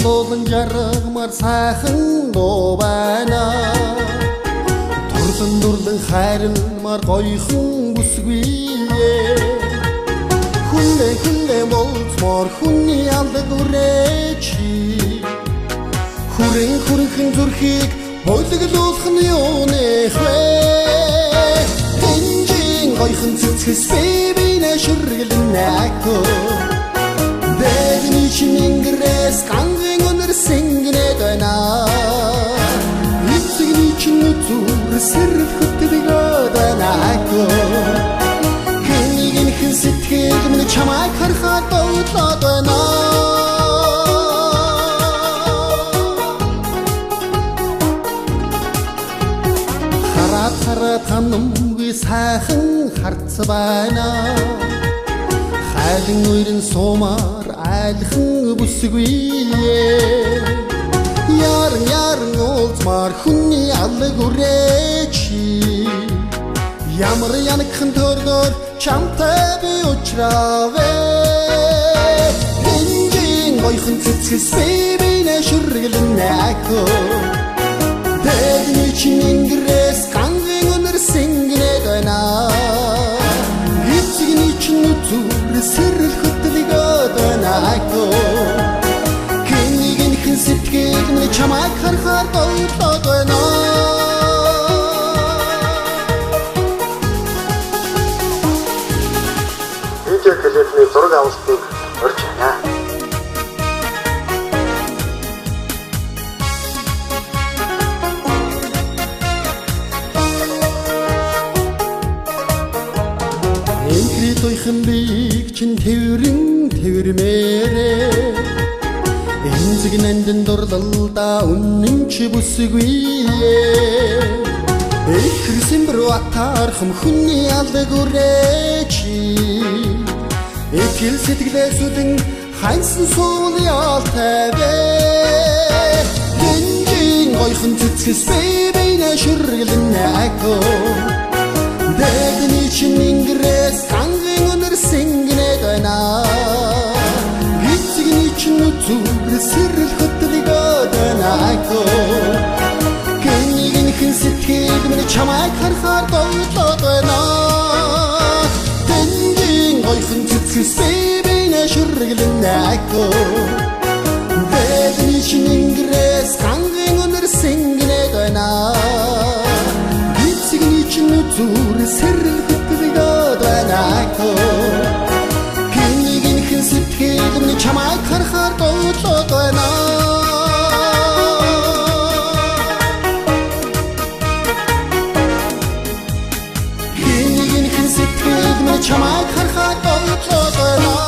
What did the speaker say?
болон жаргамар сайхан дуу байна. Турлан дурлан хайрламар гоёхон бүсгүй. Хүнлээ болцмор хүний алдаг үрээчи. Хүрэн зүрхийг бойлоглуулах нь юу нэх вэ? Энжин гоёхон цэцгэс бибинэ шүргэлнэ ако. Дэдний чингэрэс гангийн өнөр сингэнэ дайна. Эцэгний чин зүр сэрэл хөтөлгөө дайна ако. Хэнийг хэн сэтгэл минь чамайг харахад бодлоо дайна. Хараад ханамгүй сайхан харц байна. Хайлан уйрын сумаар айлхан бүсгүй. Яран уулзмаар хүний алаг үрээчи. Ямар янагхан төргөр чамтай би уулзраавэ. Энжин гоёхон цэцгэс бибинэ шүргэлнэ ако. Дэдний чингэрэс гангийн өнөр сингэнэ дайна. Эцэгний чин зүр сэрэл хөтөлгөө дайна ако. Хэнийг хэн сэтгэл минь чамайг харахаар бодлоо дайна. Видео клипний зураг авалтыг орж байна. Тойхон бийг чин тэрмээрээ энзэг нандин дурлалда үнэн чи бүсгүй. Эхэрсэн бэр атархам хүний алдаг үрээчи. Этгэл сэтгэлээс үдэн хайсан суул ялтайвэ. Энжин гоёхон цэцгэс бибинэ шүргэлнэ ако. Дэдний чингэрэс гангийн өнөр сингэнэ дайна. Эцэгний чин зүр сэрэл хөтөлгөө дайна ако. Хэнийг хэн сэтгэл минь чамайг харахаар бодлоо дайна. Энжин гоёхон цэцгэс бибинэ шүргэлнэ ако. Дэдний чингэрэс гангийн өнөр сингэнэ дайна. Зүр сэрэл хөтөлгөө дайна ако. Хэнийг хэн сэтгэл минь чамайг харахаар бодлоо дайна. Хэнийг хэн сэтгэл минь чамайг харахаар бодлоо дайна.